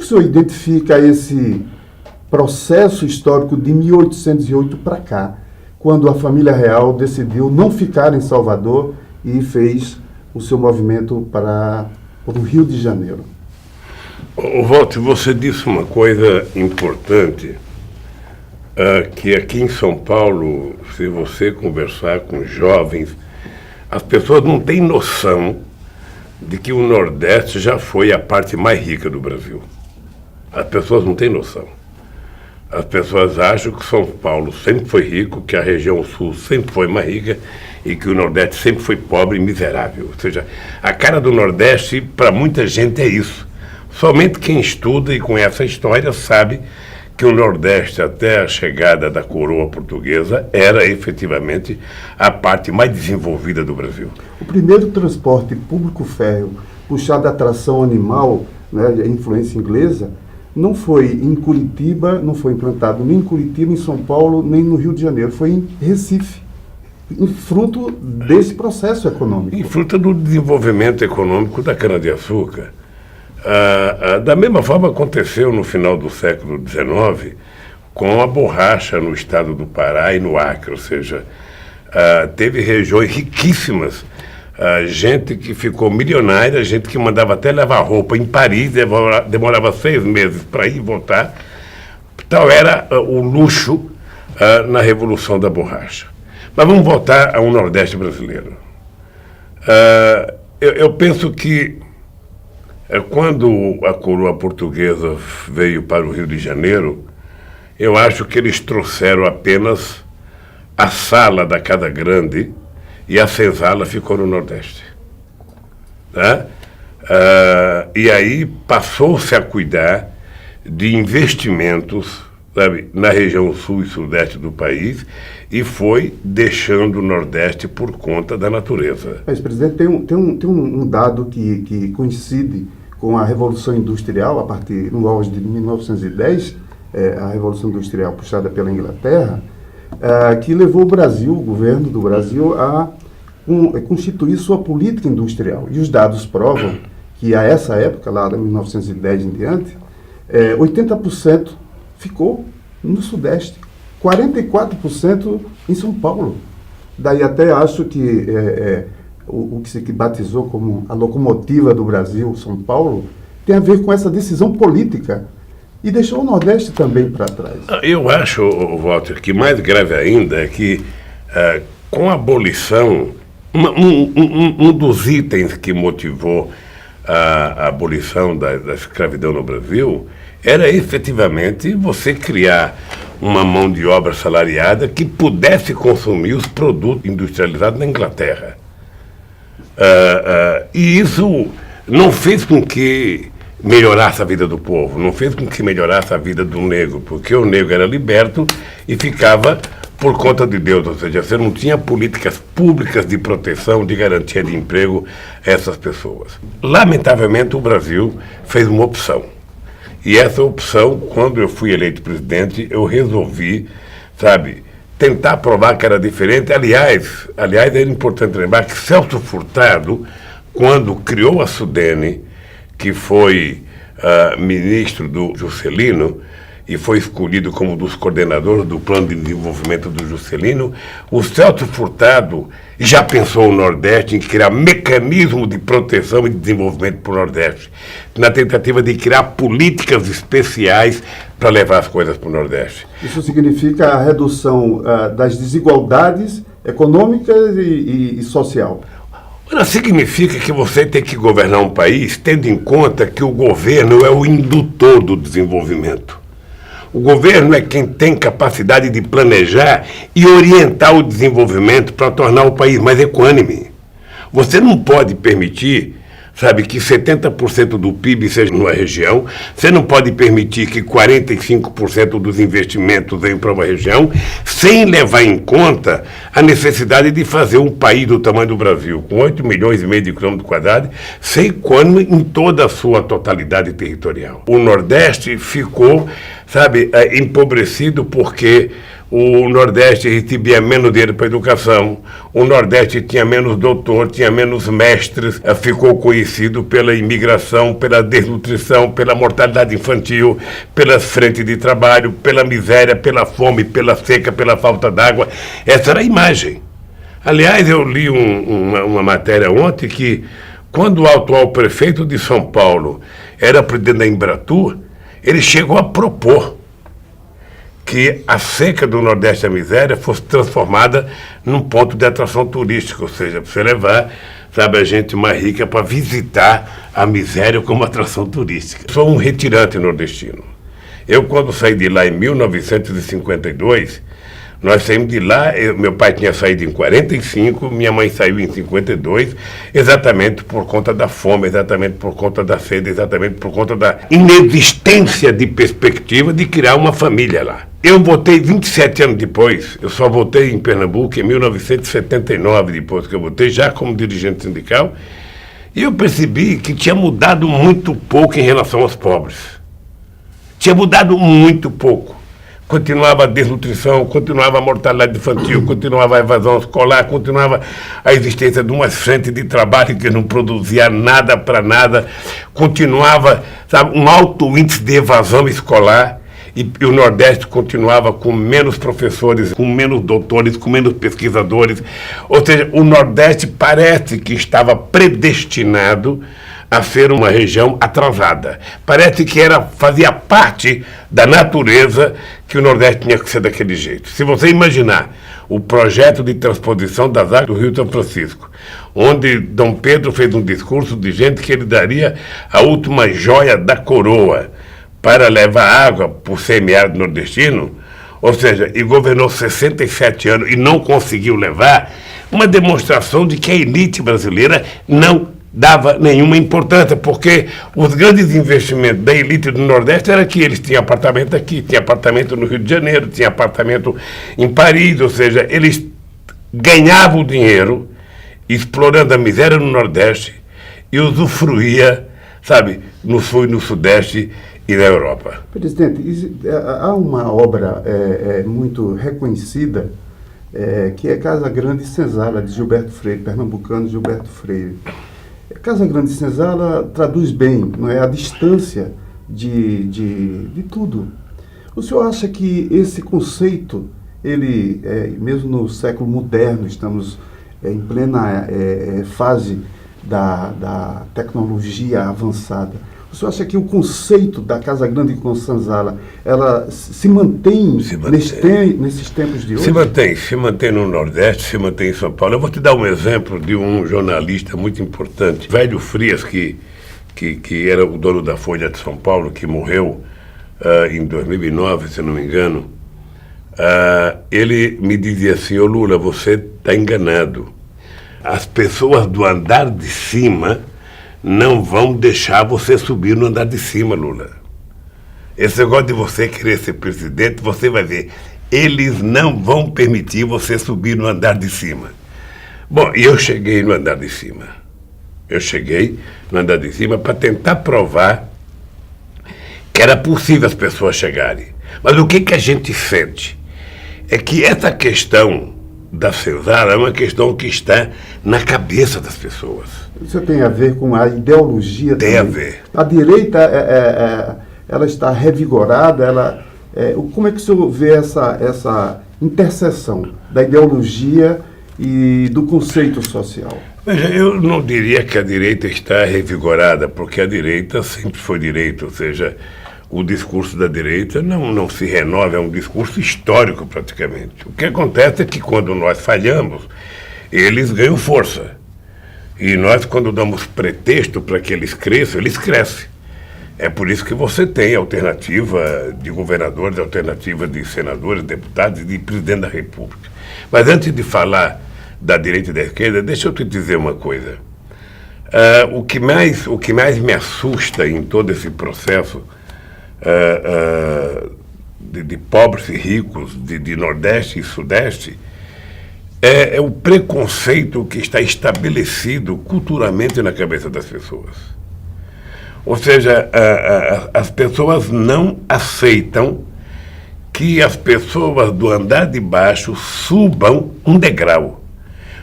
que o senhor identifica esse processo histórico de 1808 para cá, quando a família real decidiu não ficar em Salvador e fez o seu movimento para o Rio de Janeiro? Walter, você disse uma coisa importante, que aqui em São Paulo, se você conversar com jovens, as pessoas não têm noção de que o Nordeste já foi a parte mais rica do Brasil. As pessoas não têm noção. As pessoas acham que São Paulo sempre foi rico, que a região sul sempre foi mais rica e que o Nordeste sempre foi pobre e miserável. Ou seja, a cara do Nordeste, para muita gente, é isso. Somente quem estuda e conhece a história sabe que o Nordeste, até a chegada da coroa portuguesa, era efetivamente a parte mais desenvolvida do Brasil. O primeiro transporte público férreo puxado a tração animal, né, de influência inglesa, não foi em Curitiba, não foi implantado nem em Curitiba, em São Paulo, nem no Rio de Janeiro, foi em Recife, fruto desse processo econômico. E fruto do desenvolvimento econômico da cana-de-açúcar. Da mesma forma aconteceu no final do século XIX com a borracha no estado do Pará e no Acre, ou seja, teve regiões riquíssimas, gente que ficou milionária, gente que mandava até levar roupa em Paris, demorava 6 meses para ir e voltar. Tal era o luxo na Revolução da Borracha. Mas vamos voltar ao Nordeste brasileiro. Eu penso que quando a coroa portuguesa veio para o Rio de Janeiro, eu acho que eles trouxeram apenas a sala da Casa Grande e a senzala ficou no Nordeste. Né? E aí passou-se a cuidar de investimentos, sabe, na região sul e sudeste do país e foi deixando o Nordeste por conta da natureza. Mas, presidente, tem um dado que coincide com a Revolução Industrial, a partir no auge de 1910, a Revolução Industrial puxada pela Inglaterra, que levou o Brasil, o governo do Brasil, a constituir sua política industrial. E os dados provam que, a essa época, lá de 1910 em diante, 80% ficou no Sudeste, 44% em São Paulo. Daí até acho que o que se batizou como a locomotiva do Brasil, São Paulo, tem a ver com essa decisão política e deixou o Nordeste também para trás. Eu acho, Walter, que mais grave ainda é que com a abolição, um dos itens que motivou a abolição da escravidão no Brasil era efetivamente você criar uma mão de obra salariada que pudesse consumir os produtos industrializados na Inglaterra. E isso não fez com que melhorasse a vida do povo, não fez com que melhorasse a vida do negro, porque o negro era liberto e ficava por conta de Deus, ou seja, você não tinha políticas públicas de proteção, de garantia de emprego a essas pessoas. Lamentavelmente, o Brasil fez uma opção. E essa opção, quando eu fui eleito presidente, eu resolvi, sabe, tentar provar que era diferente. Aliás, era importante lembrar que Celso Furtado, quando criou a Sudene, que foi ministro do Juscelino, e foi escolhido como um dos coordenadores do plano de desenvolvimento do Juscelino, o Celso Furtado já pensou o Nordeste em criar mecanismo de proteção e desenvolvimento para o Nordeste, na tentativa de criar políticas especiais para levar as coisas para o Nordeste. Isso significa a redução das desigualdades econômicas e social. Não significa que você tem que governar um país tendo em conta que o governo é o indutor do desenvolvimento. O governo é quem tem capacidade de planejar e orientar o desenvolvimento para tornar o país mais equânime. Você não pode permitir, sabe, que 70% do PIB seja numa região, você não pode permitir que 45% dos investimentos venham para uma região, sem levar em conta a necessidade de fazer um país do tamanho do Brasil, com 8,5 milhões de quilômetros quadrados, ser equânime em toda a sua totalidade territorial. O Nordeste ficou, sabe, empobrecido porque o Nordeste recebia menos dinheiro para a educação, o Nordeste tinha menos doutor, tinha menos mestres, ficou conhecido pela imigração, pela desnutrição, pela mortalidade infantil, pelas frentes de trabalho, pela miséria, pela fome, pela seca, pela falta d'água. Essa era a imagem. Aliás, eu li uma matéria ontem que, quando o atual prefeito de São Paulo era presidente da Embratur, ele chegou a propor que a seca do Nordeste da miséria fosse transformada num ponto de atração turística, ou seja, para você levar, sabe, a gente mais rica para visitar a miséria como atração turística. Sou um retirante nordestino. Eu, quando saí de lá em 1952, nós saímos de lá, meu pai tinha saído em 45, minha mãe saiu em 52, exatamente por conta da fome, exatamente por conta da sede, exatamente por conta da inexistência de perspectiva de criar uma família lá. Eu voltei 27 anos depois, eu só voltei em Pernambuco em 1979, depois que eu voltei, já como dirigente sindical, e eu percebi que tinha mudado muito pouco em relação aos pobres. Tinha mudado muito pouco. Continuava a desnutrição, continuava a mortalidade infantil, continuava a evasão escolar, continuava a existência de uma frente de trabalho que não produzia nada para nada, continuava, sabe, um alto índice de evasão escolar, e o Nordeste continuava com menos professores, com menos doutores, com menos pesquisadores. Ou seja, o Nordeste parece que estava predestinado a ser uma região atrasada. Parece que fazia parte da natureza que o Nordeste tinha que ser daquele jeito. Se você imaginar o projeto de transposição das águas do Rio São Francisco, onde Dom Pedro fez um discurso dizendo que ele daria a última joia da coroa para levar água para o semiárido nordestino, ou seja, e governou 67 anos e não conseguiu levar, uma demonstração de que a elite brasileira não dava nenhuma importância, porque os grandes investimentos da elite do Nordeste era que eles tinham apartamento aqui, tinham apartamento no Rio de Janeiro, tinham apartamento em Paris, ou seja, eles ganhavam dinheiro explorando a miséria no Nordeste e usufruía, sabe, no Sul e no Sudeste e na Europa. Presidente, há uma obra muito reconhecida, que é Casa Grande e Senzala, de Gilberto Freire, pernambucano Gilberto Freire. Casa Grande e Senzala traduz bem, não é, a distância de tudo. O senhor acha que esse conceito, ele, mesmo no século moderno, estamos em plena fase da tecnologia avançada, o senhor acha que o conceito da Casa Grande com Senzala, ela se mantém, nesses tempos de hoje? Se mantém no Nordeste, se mantém em São Paulo. Eu vou te dar um exemplo de um jornalista muito importante, Velho Frias, que era o dono da Folha de São Paulo, que morreu em 2009, se não me engano. Ele me dizia assim: ô Lula, você está enganado. As pessoas do andar de cima não vão deixar você subir no andar de cima, Lula. Esse negócio de você querer ser presidente, você vai ver, eles não vão permitir você subir no andar de cima. Bom, e eu cheguei no andar de cima. Eu cheguei no andar de cima para tentar provar que era possível as pessoas chegarem. Mas o que a gente sente é que essa questão da Senzala é uma questão que está na cabeça das pessoas. Isso tem a ver com a ideologia também. Tem a ver. A direita, ela está revigorada, como é que o senhor vê essa interseção da ideologia e do conceito social? Veja, eu não diria que a direita está revigorada, porque a direita sempre foi direita, ou seja, o discurso da direita não se renova, é um discurso histórico praticamente. O que acontece é que quando nós falhamos, eles ganham força. E nós, quando damos pretexto para que eles cresçam, eles crescem. É por isso que você tem alternativa de governadores, alternativa de senadores, deputados e de presidente da República. Mas antes de falar da direita e da esquerda, deixa eu te dizer uma coisa. O que mais me assusta em todo esse processo de pobres e ricos, de Nordeste e Sudeste, é o preconceito que está estabelecido culturalmente na cabeça das pessoas. Ou seja, as pessoas não aceitam que as pessoas do andar de baixo subam um degrau.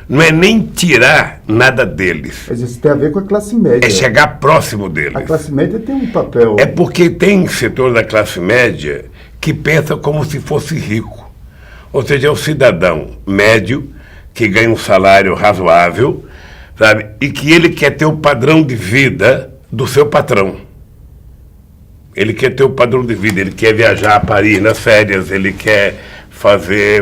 Não é nem tirar nada deles. Mas isso tem a ver com a classe média. É chegar próximo deles. A classe média tem um papel... É porque tem setor da classe média que pensa como se fosse rico. Ou seja, é o cidadão médio que ganha um salário razoável, sabe? E que ele quer ter o padrão de vida do seu patrão. Ele quer ter o padrão de vida, ele quer viajar a Paris nas férias, ele quer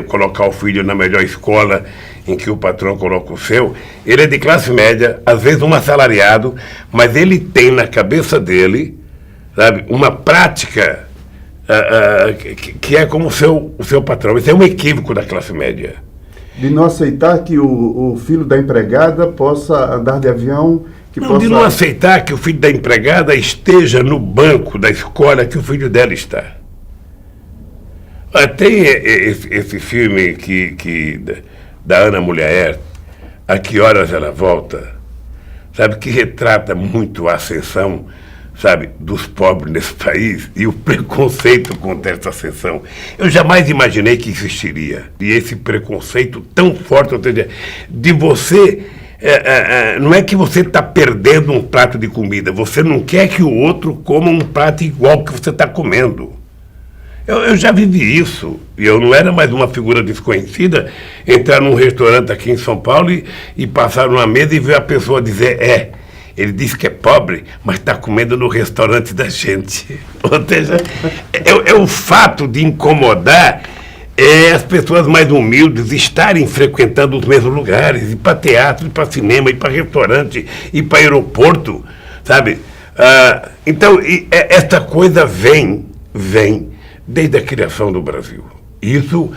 colocar o filho na melhor escola em que o patrão coloca o seu. Ele é de classe média, às vezes um assalariado, mas ele tem na cabeça dele, sabe, uma prática que é como o seu patrão. Isso é um equívoco da classe média. De não aceitar que o filho da empregada possa andar de avião... De não aceitar que o filho da empregada esteja no banco da escola que o filho dela está. Tem esse filme da Ana Mulher, A Que Horas Ela Volta, sabe, que retrata muito a ascensão, sabe, dos pobres nesse país e o preconceito contra essa ascensão. Eu jamais imaginei que existiria. E esse preconceito tão forte, ou seja, de você... não é que você está perdendo um prato de comida, você não quer que o outro coma um prato igual que você está comendo. Eu já vivi isso, e eu não era mais uma figura desconhecida, entrar num restaurante aqui em São Paulo e passar numa mesa e ver a pessoa dizer, ele disse que é pobre, mas está comendo no restaurante da gente. Ou seja, é o fato de incomodar as pessoas mais humildes estarem frequentando os mesmos lugares, ir para teatro, ir para cinema, ir para restaurante, ir para aeroporto, sabe? Então, essa coisa vem desde a criação do Brasil. Isso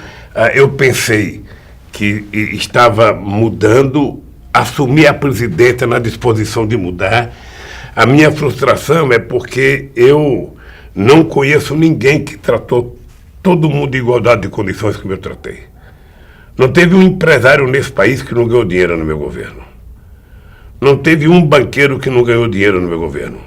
eu pensei que estava mudando, assumi a presidência na disposição de mudar. A minha frustração é porque eu não conheço ninguém que tratou todo mundo em igualdade de condições como eu tratei. Não teve um empresário nesse país que não ganhou dinheiro no meu governo. Não teve um banqueiro que não ganhou dinheiro no meu governo.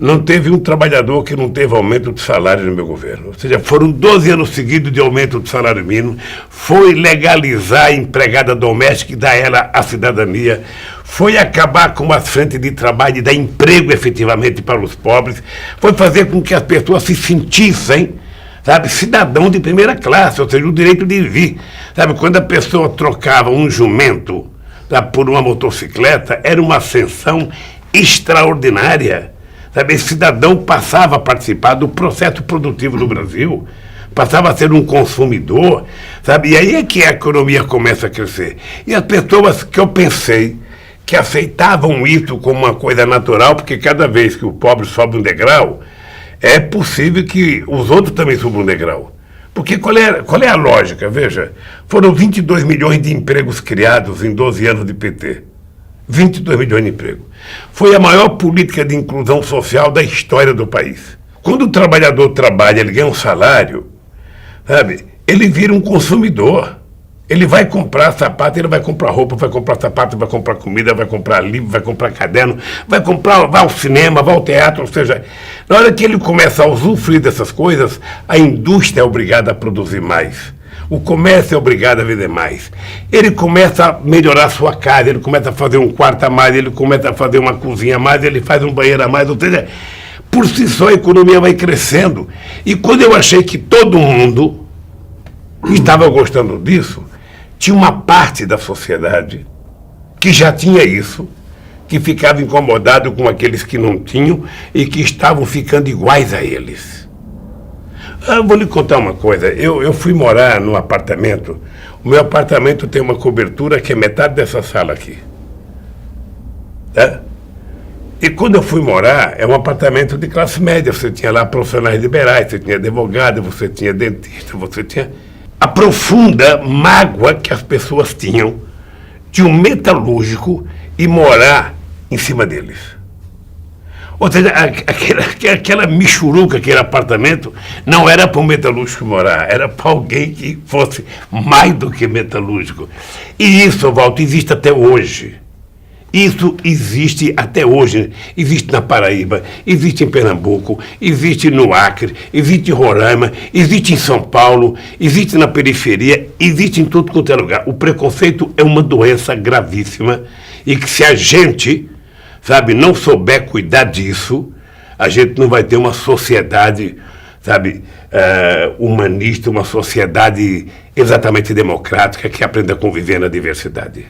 Não teve um trabalhador que não teve aumento de salário no meu governo. Ou seja, foram 12 anos seguidos de aumento de salário mínimo, foi legalizar a empregada doméstica e dar ela a cidadania, foi acabar com as frentes de trabalho e dar emprego efetivamente para os pobres, foi fazer com que as pessoas se sentissem, sabe, cidadão de primeira classe, ou seja, o direito de vir. Sabe, quando a pessoa trocava um jumento, sabe, por uma motocicleta, era uma ascensão extraordinária. Sabe, esse cidadão passava a participar do processo produtivo do Brasil, passava a ser um consumidor, sabe, e aí é que a economia começa a crescer. E as pessoas que eu pensei que aceitavam isso como uma coisa natural, porque cada vez que o pobre sobe um degrau, é possível que os outros também subam um degrau. Porque qual é a lógica? Veja, foram 22 milhões de empregos criados em 12 anos de PT. 22 milhões de empregos. Foi a maior política de inclusão social da história do país. Quando o trabalhador trabalha, ele ganha um salário, sabe, ele vira um consumidor. Ele vai comprar sapato, ele vai comprar roupa, vai comprar sapato, vai comprar comida, vai comprar livro, vai comprar caderno, vai ao cinema, vai ao teatro, ou seja, na hora que ele começa a usufruir dessas coisas, a indústria é obrigada a produzir mais. O comércio é obrigado a vender mais. Ele começa a melhorar a sua casa, ele começa a fazer um quarto a mais, ele começa a fazer uma cozinha a mais, ele faz um banheiro a mais, ou seja, por si só a economia vai crescendo. E quando eu achei que todo mundo estava gostando disso, tinha uma parte da sociedade que já tinha isso, que ficava incomodado com aqueles que não tinham e que estavam ficando iguais a eles. Eu vou lhe contar uma coisa. Eu fui morar num apartamento. O meu apartamento tem uma cobertura que é metade dessa sala aqui. E quando eu fui morar, é um apartamento de classe média. Você tinha lá profissionais liberais, você tinha advogado, você tinha dentista, você tinha... A profunda mágoa que as pessoas tinham de um metalúrgico e morar em cima deles. Ou seja, aquela michuruca, aquele apartamento, não era para um metalúrgico morar, era para alguém que fosse mais do que metalúrgico. E isso, Walter, existe até hoje. Isso existe até hoje, existe na Paraíba, existe em Pernambuco, existe no Acre, existe em Roraima, existe em São Paulo, existe na periferia, existe em tudo quanto é lugar. O preconceito é uma doença gravíssima e que se a gente, sabe, não souber cuidar disso, a gente não vai ter uma sociedade, sabe, humanista, uma sociedade exatamente democrática que aprenda a conviver na diversidade.